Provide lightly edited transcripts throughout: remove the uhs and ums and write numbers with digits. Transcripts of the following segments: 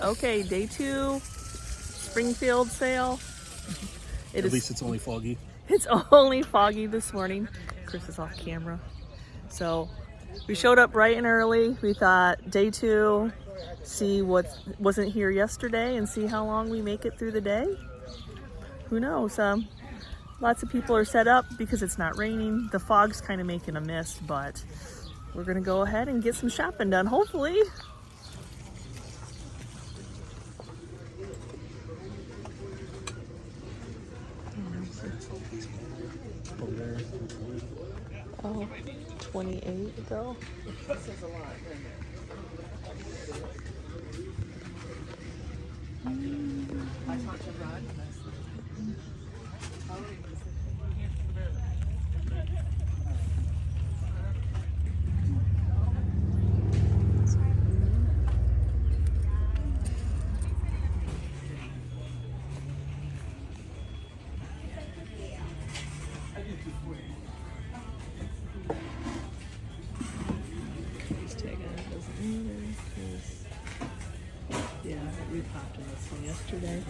Okay, day 2, Springfield sale. At least it's only foggy. It's only foggy this morning. Chris is off camera. So we showed up bright and early. We thought day 2, see what wasn't here yesterday and see how long we make it through the day. Who knows? Lots of people are set up because it's not raining. The fog's kind of making a mist, but we're gonna go ahead and get some shopping done, hopefully. Oh, 28 though. This is a lot. I talked to Rod. Yeah, we popped in this one yesterday.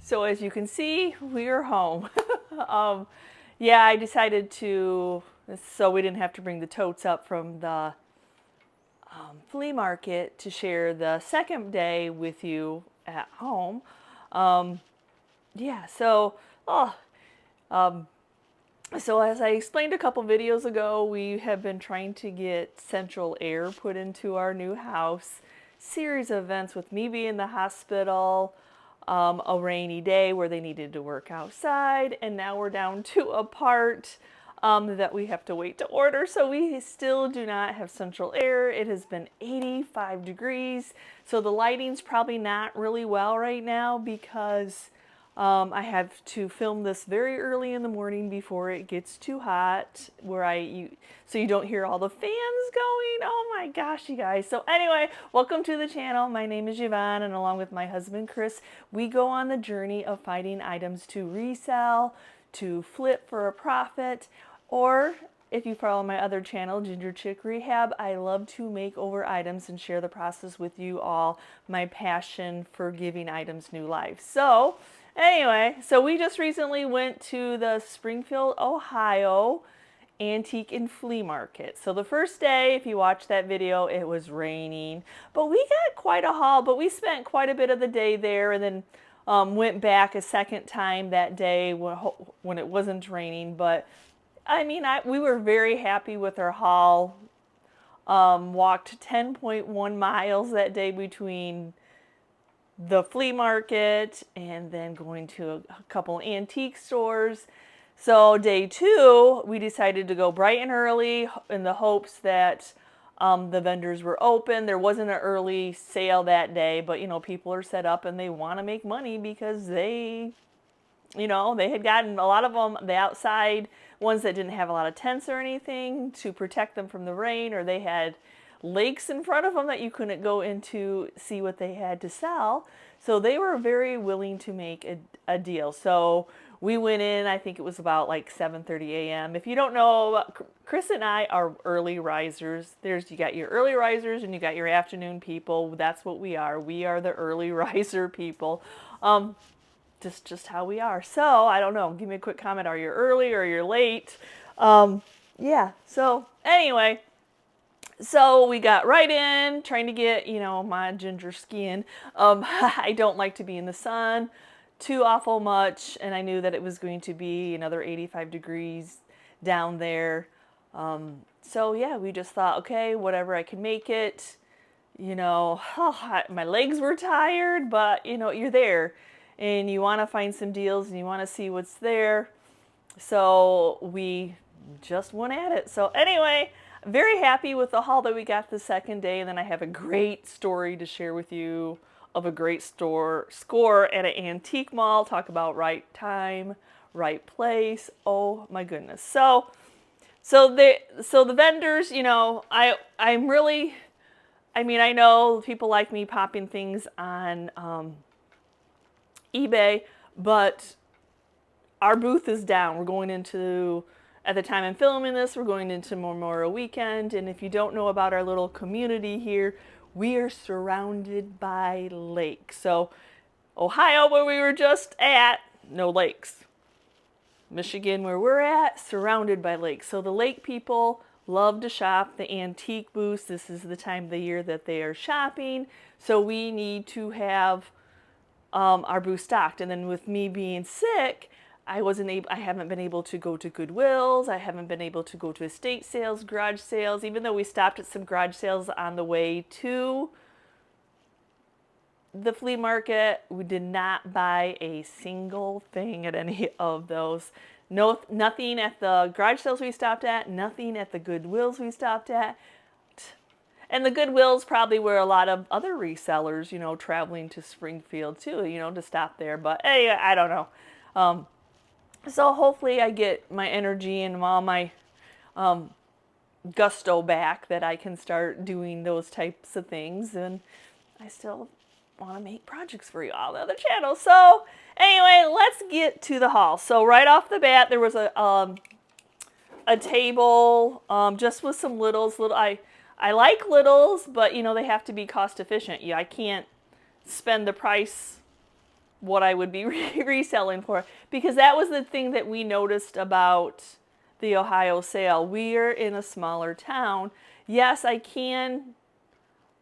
So as you can see, we are home. Yeah, I decided to, so we didn't have to bring the totes up from the flea market to share the second day with you at home. Yeah, so, so as I explained a couple videos ago, we have been trying to get central air put into our new house. Series of events with me being in the hospital, a rainy day where they needed to work outside, and now we're down to a part that we have to wait to order, so we still do not have central air. It has been 85 degrees, so the lighting's probably not really well right now because I have to film this very early in the morning before it gets too hot, so you don't hear all the fans going. Oh my gosh, you guys. So anyway, welcome to the channel. My name is Yvonne, and along with my husband Chris, we go on the journey of finding items to resell, to flip for a profit, or if you follow my other channel, GingerChickRehab, I love to make over items and share the process with you all, my passion for giving items new life. So anyway, so we just recently went to the Springfield, Ohio antique and flea market. So the first day, if you watched that video, it was raining, but we got quite a haul, but we spent quite a bit of the day there and then went back a second time that day when it wasn't raining. But I mean, we were very happy with our haul. Walked 10.1 miles that day between the flea market and then going to a couple antique stores. So day 2, we decided to go bright and early in the hopes that the vendors were open. There wasn't an early sale that day, but you know, people are set up and they want to make money because they had gotten a lot of them, the outside ones that didn't have a lot of tents or anything to protect them from the rain, or they had lakes in front of them that you couldn't go into see what they had to sell. So they were very willing to make a deal. So we went in, I think it was about like 7:30 a.m. If you don't know, Chris and I are early risers. You got your early risers and you got your afternoon people. That's what we are. We are the early riser people. Just how we are. So I don't know, give me a quick comment. Are you early or you're late? Yeah, so anyway, so we got right in trying to get, my ginger skin. I don't like to be in the sun too awful much, and I knew that it was going to be another 85 degrees down there. So yeah, we just thought, okay, whatever, I can make it. My legs were tired, but you're there and you want to find some deals and you want to see what's there. So we just went at it. So anyway, very happy with the haul that we got the second day. And then I have a great story to share with you of a great score at an antique mall. Talk about right time, right place. Oh my goodness. So the vendors, I know people like me popping things on eBay, but our booth is down. We're going into, at the time I'm filming this, we're going into Memorial Weekend. And if you don't know about our little community here, we are surrounded by lakes. So Ohio, where we were just at, no lakes. Michigan, where we're at, surrounded by lakes. So the lake people love to shop. The antique booths, this is the time of the year that they are shopping. So we need to have our booth stocked. And then with me being sick, I haven't been able to go to Goodwills. I haven't been able to go to estate sales, garage sales, even though we stopped at some garage sales on the way to the flea market. We did not buy a single thing at any of those. No, nothing at the garage sales we stopped at, nothing at the Goodwills we stopped at. And the Goodwills probably were a lot of other resellers, you know, traveling to Springfield too, you know, to stop there. But hey, I don't know. So hopefully I get my energy and all my gusto back, that I can start doing those types of things. And I still want to make projects for you all the other channels. So anyway, let's get to the haul. So right off the bat, there was a table just with some littles. I like littles, but you know, they have to be cost efficient. Yeah, I can't spend the price what I would be reselling for, because that was the thing that we noticed about the Ohio sale. We are in a smaller town. Yes, I can,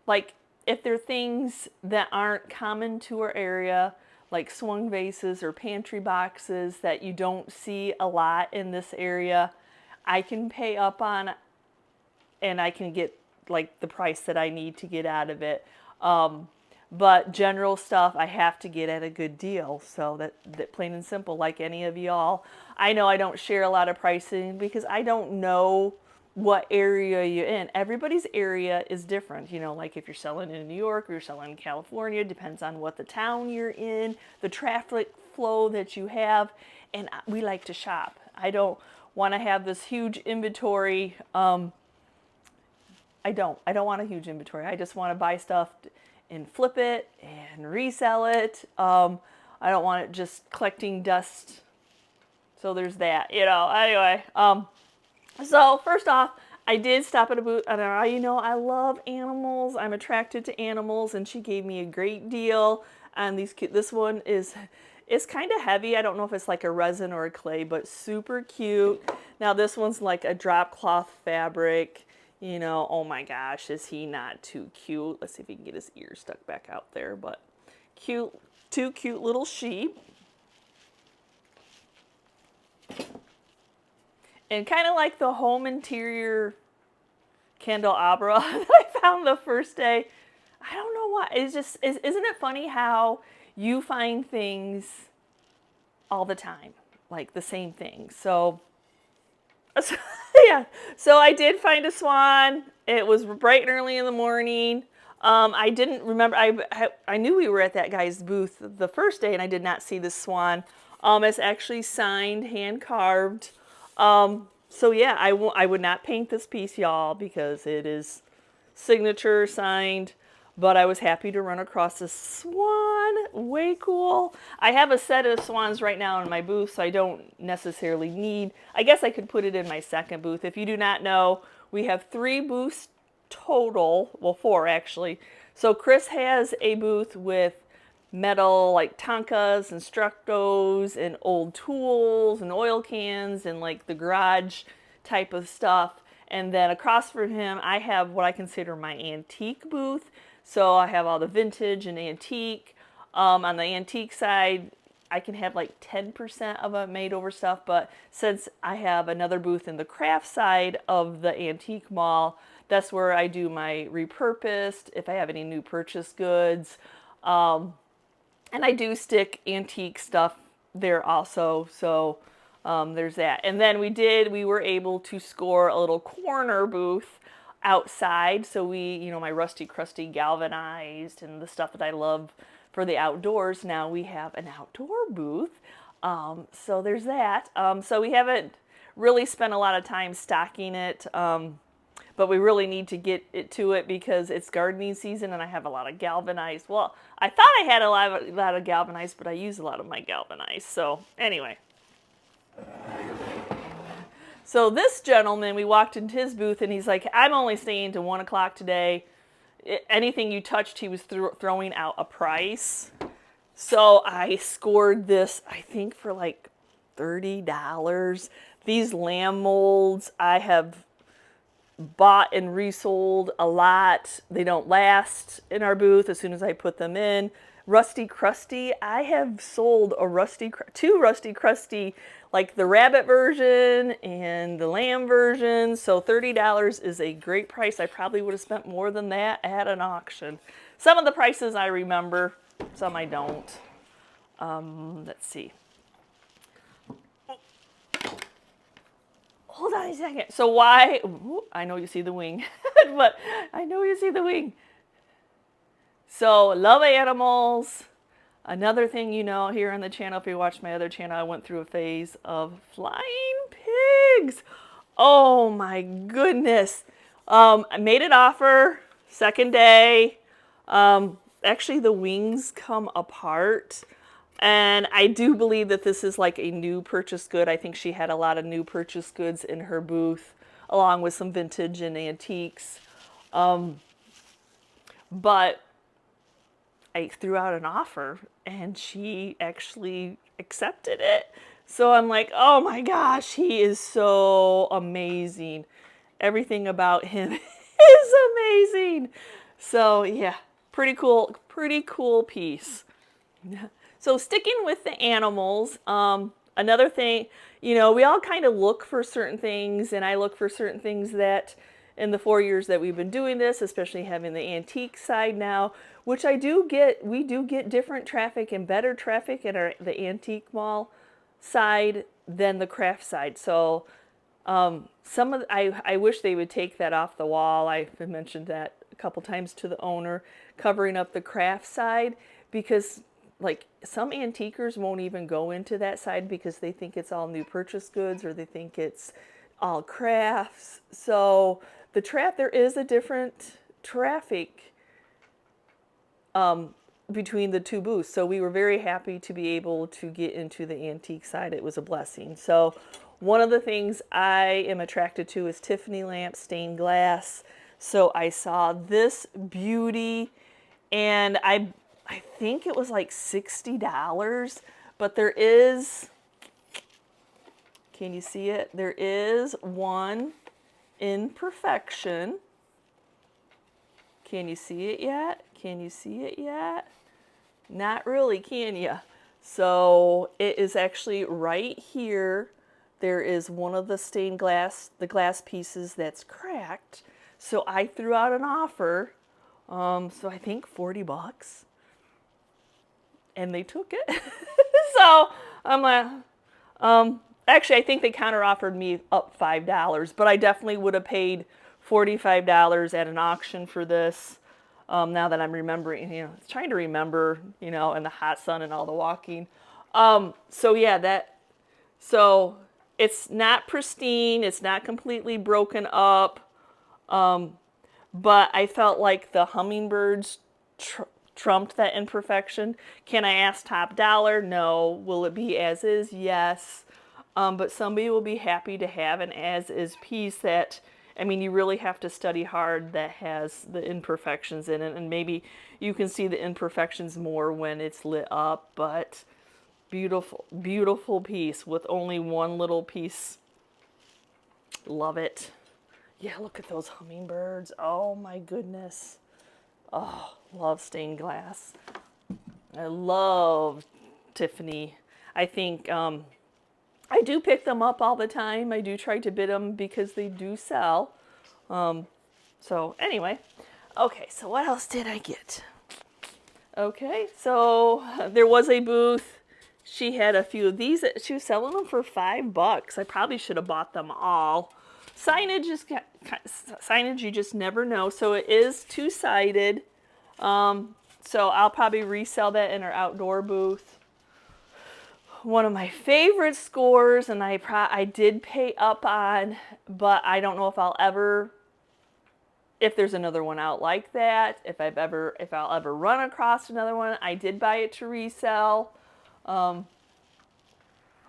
like, if there are things that aren't common to our area, like swung vases or pantry boxes that you don't see a lot in this area, I can pay up on, and I can get like the price that I need to get out of it. But general stuff I have to get at a good deal. So that plain and simple, like any of y'all. I know I don't share a lot of pricing because I don't know what area you're in. Everybody's area is different. You know, like if you're selling in New York or you're selling in California, depends on what the town you're in, the traffic flow that you have. And we like to shop. I don't want to have this huge inventory. I don't want a huge inventory. I just want to buy stuff and flip it and resell it. I don't want it just collecting dust. So there's that, you know. Anyway, so first off, I did stop at a booth, and you know, I love animals. I'm attracted to animals, and she gave me a great deal on these. This one is kind of heavy. I don't know if it's like a resin or a clay, but super cute. Now this one's like a drop cloth fabric. You know, oh my gosh, is he not too cute? Let's see if he can get his ears stuck back out there, but cute, two cute little sheep. And kind of like the home interior candelabra that I found the first day. I don't know why. It's just, isn't it funny how you find things all the time, like the same thing? So yeah, so I did find a swan. It was bright and early in the morning. I didn't remember, I knew we were at that guy's booth the first day, and I did not see the swan. It's actually signed, hand carved. So yeah, I would not paint this piece, y'all, because it is signature signed. But I was happy to run across a swan. Way cool. I have a set of swans right now in my booth, so I don't necessarily need... I guess I could put it in my second booth. If you do not know, we have 3 booths total. Well, 4 actually. So Chris has a booth with metal, like Tonkas and Structos and old tools and oil cans and like the garage type of stuff. And then across from him, I have what I consider my antique booth. So I have all the vintage and antique. On the antique side, I can have like 10% of it made over stuff. But since I have another booth in the craft side of the antique mall, that's where I do my repurposed, if I have any new purchase goods. And I do stick antique stuff there also. So there's that. And then we were able to score a little corner booth outside. So you know, my rusty crusty galvanized and the stuff that I love for the outdoors. Now we have an outdoor booth. So there's that. So we haven't really spent a lot of time stocking it. but we really need to get it to it because it's gardening season and I have a lot of galvanized. Well, I thought I had a lot of galvanized, but I use a lot of my galvanized. So anyway. So this gentleman, we walked into his booth and he's like, I'm only staying to 1 o'clock today. Anything you touched, he was throwing out a price. So I scored this, I think for like $30. These lamb molds, I have bought and resold a lot. They don't last in our booth as soon as I put them in. Rusty Crusty, I have sold two Rusty Crusty, like the rabbit version and the lamb version. So $30 is a great price. I probably would have spent more than that at an auction. Some of the prices I remember, some I don't. Let's see. Hold on a second. So why, ooh, I know you see the wing, but I know you see the wing. So love animals. Another thing, you know, here on the channel, if you watch my other channel, I went through a phase of flying pigs. Oh my goodness. I made an offer, second day. Actually, the wings come apart. And I do believe that this is like a new purchase good. I think she had a lot of new purchase goods in her booth, along with some vintage and antiques. But I threw out an offer and she actually accepted it. So I'm like, oh my gosh, he is so amazing. Everything about him is amazing. So yeah, pretty cool piece. So sticking with the animals, another thing, you know, we all kind of look for certain things, and I look for certain things that in the 4 years that we've been doing this, especially having the antique side now, which we do get different traffic and better traffic at the antique mall side than the craft side. So I wish they would take that off the wall. I've mentioned that a couple times to the owner, covering up the craft side, because like some antiquers won't even go into that side because they think it's all new purchase goods or they think it's all crafts. So there is a different traffic between the two booths. So we were very happy to be able to get into the antique side. It was a blessing. So one of the things I am attracted to is Tiffany lamp stained glass. So I saw this beauty and I think it was like $60, but there is, can you see it? There is one imperfection. Can you see it yet? Can you see it yet? Not really, can you? So it is actually right here. There is one of the stained glass, the glass pieces that's cracked. So I threw out an offer, so I think $40. And they took it. So I'm like, actually, I think they counter offered me up $5, but I definitely would have paid $45 at an auction for this. Now that I'm remembering, you know, trying to remember, you know, in the hot sun and all the walking. So yeah, so it's not pristine. It's not completely broken up. But I felt like the hummingbirds trumped that imperfection. Can I ask top dollar? No. Will it be as is? Yes. But somebody will be happy to have an as is piece that, I mean, you really have to study hard, that has the imperfections in it. And maybe you can see the imperfections more when it's lit up, but beautiful, beautiful piece with only one little piece. Love it. Yeah, look at those hummingbirds. Oh my goodness. Oh, love stained glass. I love Tiffany. I think I do pick them up all the time. I do try to bid them because they do sell. So anyway, okay, so what else did I get? Okay, so there was a booth. She had a few of these. She was selling them for $5. I probably should have bought them all. Signage, you just never know. So it is two-sided. So I'll probably resell that in our outdoor booth. One of my favorite scores, and I did pay up on, but I don't know if I'll ever if there's another one out like that, if I'll ever run across another one. I did buy it to resell. Oh,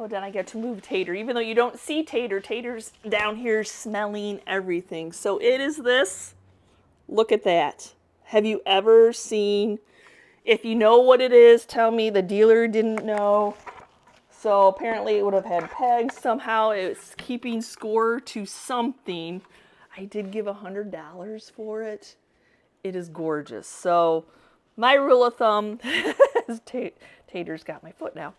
then I get to move Tater, even though you don't see Tater. Tater's down here smelling everything. So it is this. Look at that. Have you ever seen? If you know what it is, tell me. The dealer didn't know. So apparently it would have had pegs. Somehow it's keeping score to something. I did give $100 for it. It is gorgeous. So my rule of thumb, Tater's got my foot now.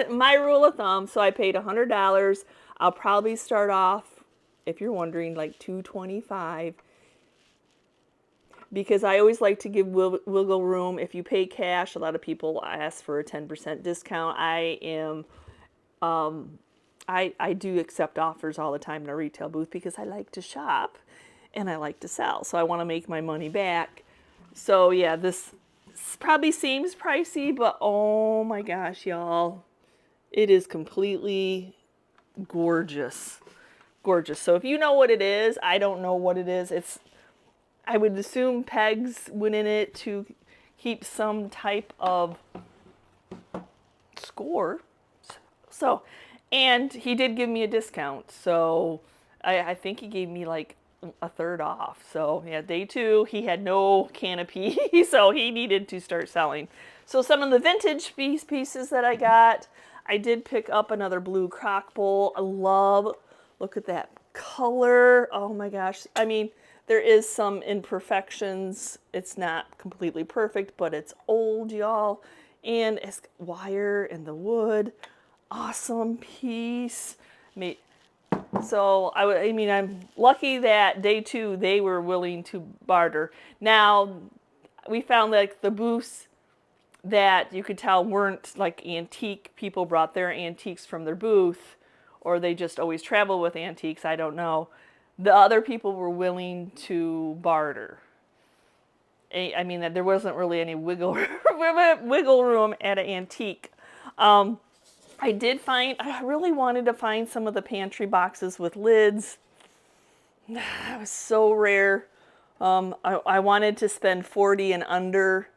My rule of thumb, so I paid $100. I'll probably start off, if you're wondering, like $225. Because I always like to give wiggle room. If you pay cash, a lot of people ask for a 10% discount. I do accept offers all the time in a retail booth because I like to shop and I like to sell. So I want to make my money back. So yeah, this probably seems pricey, but oh my gosh, y'all, it is completely gorgeous. Gorgeous. So if you know what it is, I don't know what it is. I would assume pegs went in it to keep some type of score. So, and he did give me a discount. So I think he gave me like a third off. So yeah, day 2, he had no canopy. So he needed to start selling. So some of the vintage pieces that I got, I did pick up another blue crock bowl. Look at that color. Oh my gosh. I mean, there is some imperfections. It's not completely perfect, but it's old, y'all. And it's wire and the wood. Awesome piece. So, I mean, I'm lucky that day 2, they were willing to barter. Now, we found like the booths that you could tell weren't like antique. People brought their antiques from their booth, or they just always travel with antiques. I don't know. The other people were willing to barter. I mean, that there wasn't really any wiggle room at an antique. I really wanted to find some of the pantry boxes with lids. That was so rare. I wanted to spend 40 and under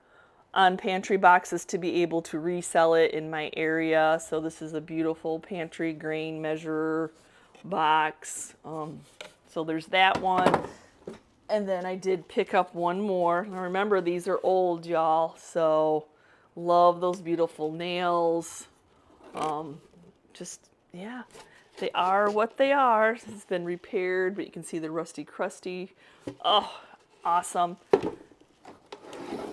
on pantry boxes to be able to resell it in my area. So this is a beautiful pantry grain measurer box. So there's that one. And then I did pick up one more. Now remember, these are old, y'all. So love those beautiful nails. Yeah, they are what they are. It's been repaired, but you can see the rusty crusty. Oh, awesome.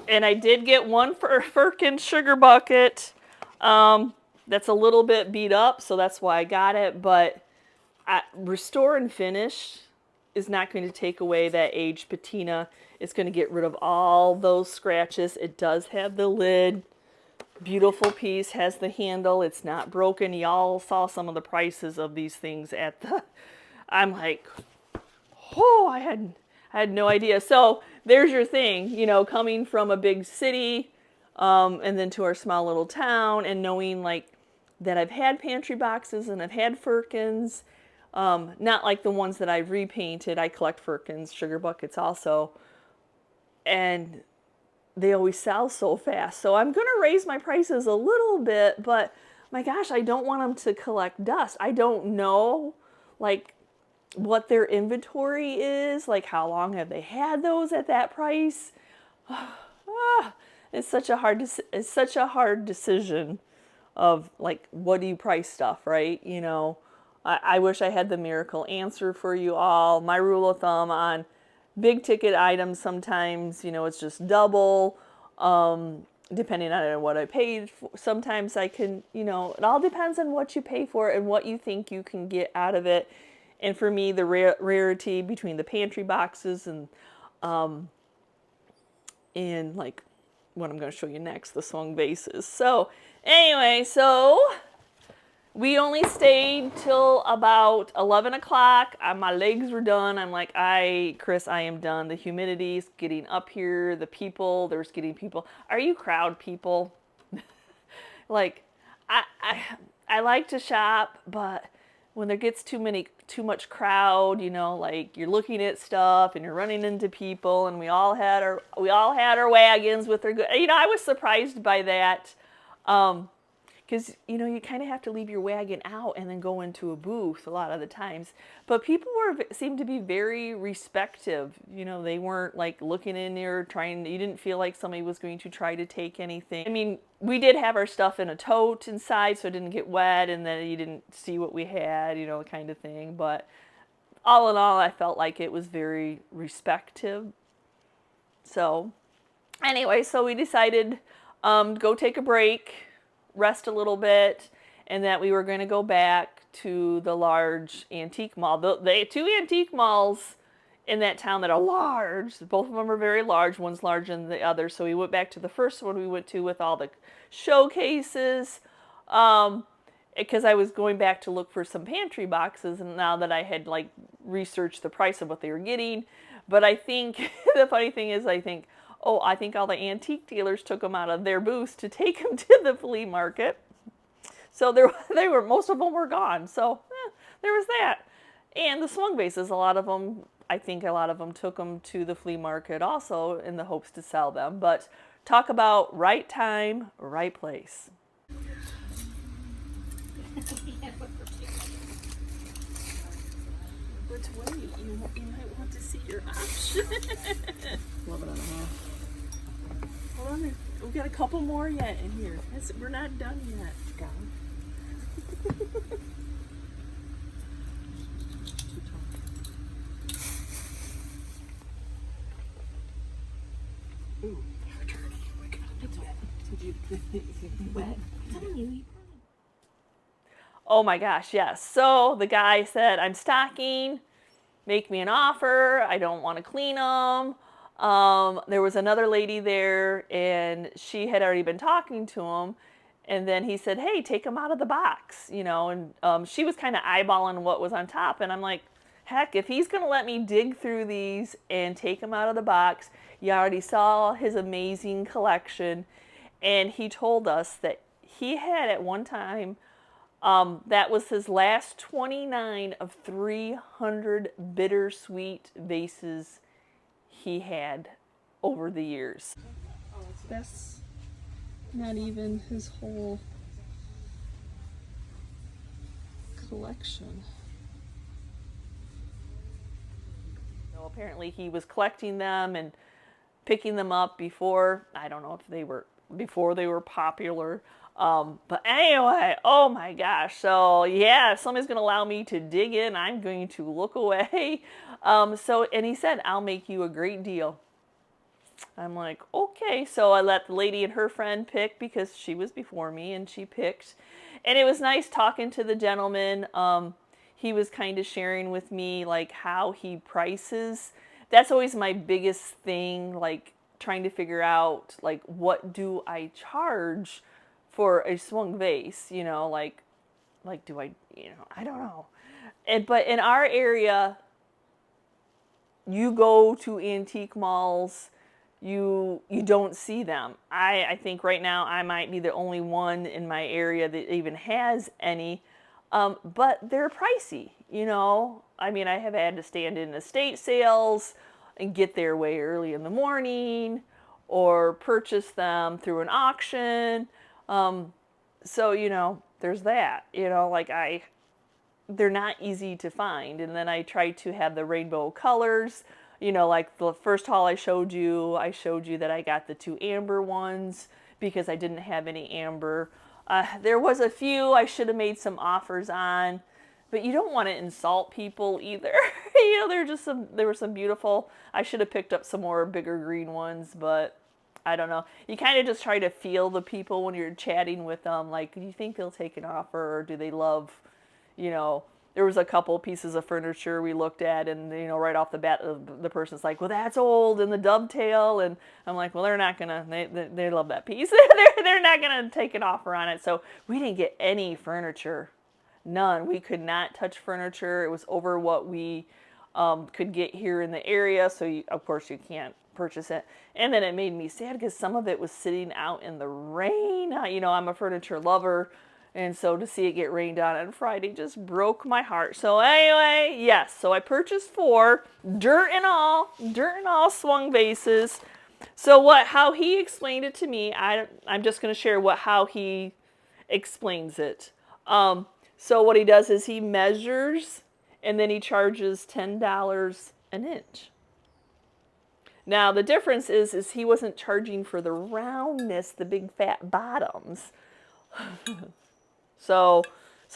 And I did get one for Firkin sugar bucket. That's a little bit beat up, so that's why I got it. But restore and finish is not going to take away that aged patina. It's going to get rid of all those scratches. It does have the lid. Beautiful piece, has the handle. It's not broken. Y'all saw some of the prices of these things at the... I'm like, oh, I had no idea. So there's your thing, you know, coming from a big city and then to our small little town, and knowing like that I've had pantry boxes and I've had Firkins. Not like the ones that I've repainted. I collect Firkins, sugar buckets also. And they always sell so fast. So I'm going to raise my prices a little bit, but my gosh, I don't want them to collect dust. I don't know like what their inventory is, like how long have they had those at that price. It's such a hard decision of like, what do you price stuff, right? You know, I wish I had the miracle answer for you all. My rule of thumb on big ticket items, sometimes, you know, it's just double, depending on what I paid for. Sometimes I can, you know, it all depends on what you pay for and what you think you can get out of it. And for me, the rarity between the pantry boxes and like what I'm going to show you next, the Swung vases. So anyway, so we only stayed till about 11 o'clock. My legs were done. I'm like, Chris, I am done. The humidity's getting up here. The people, there's getting people. Are you crowd people? Like, I like to shop, but when there gets too much crowd, you know, like you're looking at stuff and you're running into people, and we all had our wagons with our good, you know, I was surprised by that. Because, you know, you kind of have to leave your wagon out and then go into a booth a lot of the times. But people seemed to be very respectful. You know, they weren't like looking in there you didn't feel like somebody was going to try to take anything. I mean, we did have our stuff in a tote inside so it didn't get wet and then you didn't see what we had, you know, kind of thing. But all in all, I felt like it was very respectful. So anyway, so we decided to go take a break, rest a little bit, and that we were going to go back to the large antique mall. The two antique malls in that town that are large, both of them are very large, one's larger than the other, so we went back to the first one we went to with all the showcases, because I was going back to look for some pantry boxes, and now that I had like researched the price of what they were getting. But I think the funny thing is, I think all the antique dealers took them out of their booths to take them to the flea market. So most of them were gone. So there was that. And the Swung vases, I think a lot of them took them to the flea market also in the hopes to sell them. But talk about right time, right place. Which way? You might want to see your option. 11.5. Hold on, we've got a couple more yet in here. We're not done yet. Got it. Ooh, you're dirty. We gotta It's wet. It's wet. I'm telling you. Oh my gosh, yes. So the guy said, I'm stocking, make me an offer. I don't want to clean them. There was another lady there and she had already been talking to him. And then he said, hey, take them out of the box, you know, and she was kind of eyeballing what was on top. And I'm like, heck, if he's going to let me dig through these and take them out of the box, you already saw his amazing collection. And he told us that he had at one time, that was his last 29 of 300 bittersweet vases he had over the years. That's not even his whole collection. So apparently he was collecting them and picking them up before, I don't know if before they were popular. But anyway, oh my gosh. So yeah, if somebody's going to allow me to dig in, I'm going to look away. And he said, I'll make you a great deal. I'm like, okay. So I let the lady and her friend pick because she was before me and she picked. And it was nice talking to the gentleman. He was kind of sharing with me like how he prices. That's always my biggest thing, like trying to figure out like what do I charge for a Swung vase, you know, like do I, you know, I don't know. But in our area, you go to antique malls, you don't see them. I think right now I might be the only one in my area that even has any, but they're pricey, you know. I mean, I have had to stand in estate sales and get there way early in the morning or purchase them through an auction. So, you know, there's that, you know, like they're not easy to find. And then I try to have the rainbow colors, you know, like the first haul I showed you that I got the 2 amber ones because I didn't have any amber. There was a few I should have made some offers on, but you don't want to insult people either. You know, there were some beautiful, I should have picked up some more bigger green ones, but I don't know. You kind of just try to feel the people when you're chatting with them. Like, do you think they'll take an offer or do they love, you know, there was a couple pieces of furniture we looked at and, you know, right off the bat, the person's like, well, that's old and the dovetail. And I'm like, well, they're not going to, they love that piece. They're not going to take an offer on it. So we didn't get any furniture. None. We could not touch furniture. It was over what we could get here in the area. So, of course, you can't purchase it. And then it made me sad because some of it was sitting out in the rain. You know, I'm a furniture lover And so to see it get rained on Friday just broke my heart. So anyway, yes, so I purchased 4 dirt and all Swung vases. So how he explained it to me, I'm just going to share how he explains it. So what he does is he measures and then he charges $10 an inch. Now the difference is he wasn't charging for the roundness, the big fat bottoms. So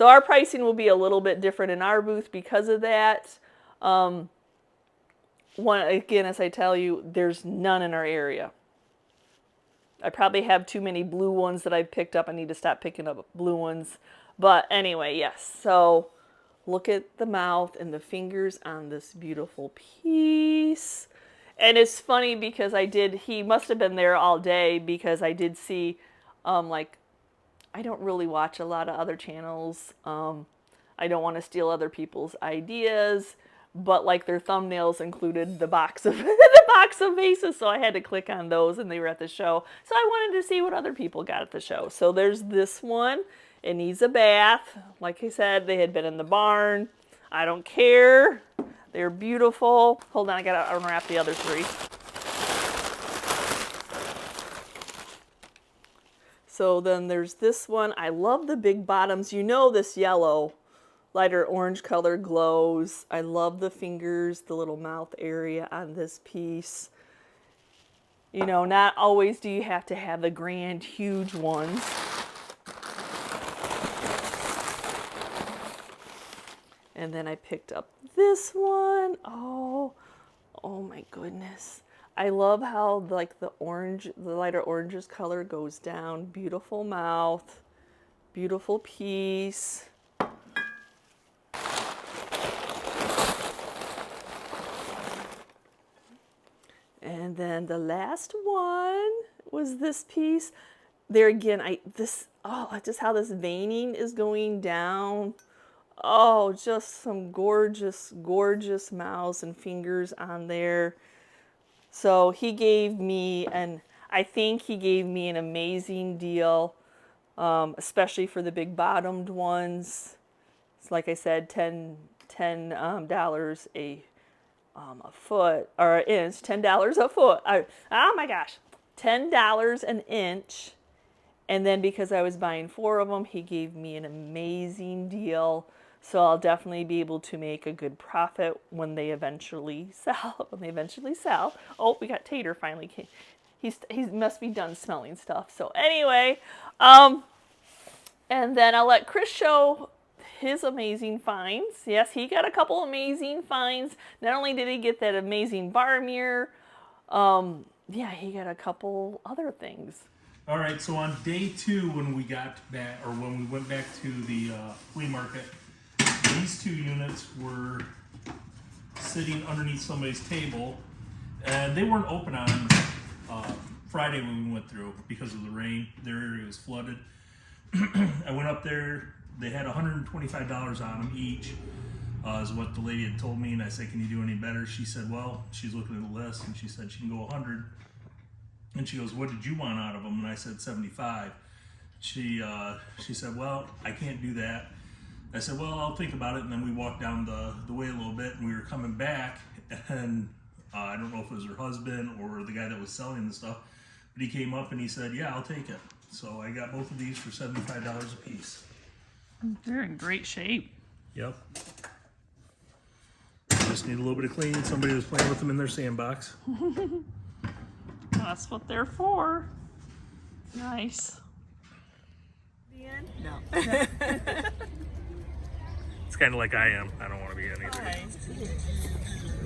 our pricing will be a little bit different in our booth because of that. Again, as I tell you, there's none in our area. I probably have too many blue ones that I've picked up. I need to stop picking up blue ones. But anyway, yes. So look at the mouth and the fingers on this beautiful piece. And it's funny because he must have been there all day because I did see, I don't really watch a lot of other channels. I don't want to steal other people's ideas, but like their thumbnails included the box of vases, so I had to click on those, and they were at the show. So I wanted to see what other people got at the show. So there's this one. It needs a bath. Like I said, they had been in the barn. I don't care. They're beautiful. Hold on, I gotta unwrap the other 3. So then there's this one. I love the big bottoms. You know this yellow, lighter orange color glows. I love the fingers, the little mouth area on this piece. You know, not always do you have to have the grand, huge ones. And then I picked up this one. Oh my goodness. I love how like the lighter oranges color goes down. Beautiful mouth, beautiful piece. And then the last one was this piece. There again, just how this veining is going down. Oh, just some gorgeous, gorgeous mouths and fingers on there. So he gave me I think he gave me an amazing deal, especially for the big bottomed ones. It's like I said, $10 a foot or an inch, $10 a foot. Oh my gosh, $10 an inch. And then because I was buying 4 of them, he gave me an amazing deal. So I'll definitely be able to make a good profit when they eventually sell. Oh, we got Tater finally. He must be done smelling stuff. So anyway, and then I'll let Chris show his amazing finds. Yes, he got a couple amazing finds. Not only did he get that amazing bar mirror, he got a couple other things. All right, so on day 2, when we went back to the flea market, these 2 units were sitting underneath somebody's table, and they weren't open on Friday when we went through because of the rain. Their area was flooded. I went up there. They had $125 on them each, is what the lady had told me, and I said, "Can you do any better?" She said, well, she's looking at the list, and she said she can go 100. And she goes, "What did you want out of them?" And I said 75. She said, "Well, I can't do that." I said, "Well, I'll think about it." And then we walked down the way a little bit, and we were coming back, and I don't know if it was her husband or the guy that was selling the stuff, but he came up and he said, "Yeah, I'll take it." So I got both of these for $75 a piece. They're in great shape. Yep. Just need a little bit of cleaning. Somebody was playing with them in their sandbox. That's what they're for. Nice. The end? No. It's kind of like I am. I don't want to be in either.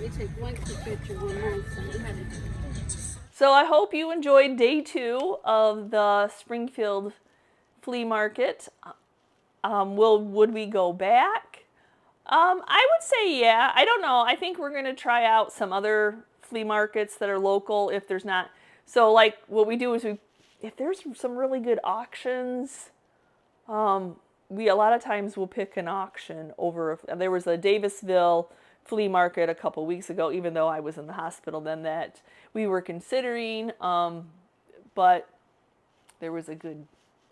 We take one quick picture, one more, so we had to. So I hope you enjoyed day 2 of the Springfield flea market. Would we go back? I would say yeah. I don't know. I think we're going to try out some other flea markets that are local if there's not. So like what we do is if there's some really good auctions, we a lot of times will pick an auction over. There was a Davisville flea market a couple weeks ago, even though I was in the hospital then, that we were considering, but there was a good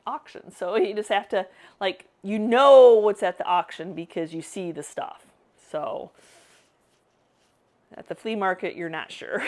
auction. So you just have to, like, you know what's at the auction because you see the stuff. So at the flea market, you're not sure.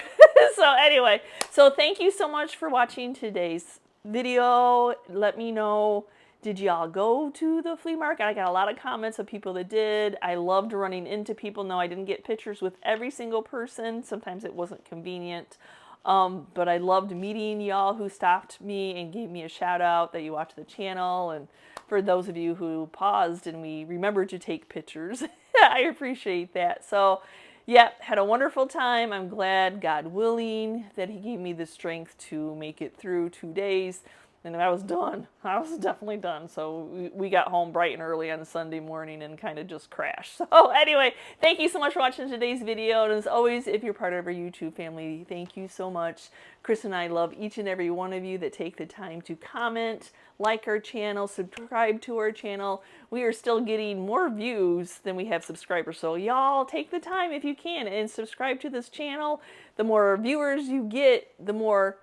So anyway, so thank you so much for watching today's video. Let me know, did y'all go to the flea market? I got a lot of comments of people that did. I loved running into people. No, I didn't get pictures with every single person. Sometimes it wasn't convenient. But I loved meeting y'all who stopped me and gave me a shout out that you watched the channel. And for those of you who paused and we remembered to take pictures, I appreciate that. So yeah, had a wonderful time. I'm glad, God willing, that he gave me the strength to make it through 2 days. And I was done. I was definitely done. So we got home bright and early on Sunday morning and kind of just crashed. So anyway, thank you so much for watching today's video. And as always, if you're part of our YouTube family, thank you so much. Chris and I love each and every one of you that take the time to comment, like our channel, subscribe to our channel. We are still getting more views than we have subscribers. So y'all take the time if you can and subscribe to this channel. The more viewers you get, the more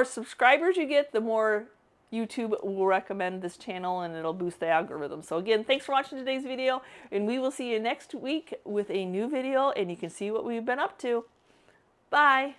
subscribers you get, the more YouTube will recommend this channel and it'll boost the algorithm. So again, thanks for watching today's video, and we will see you next week with a new video and you can see what we've been up to. Bye.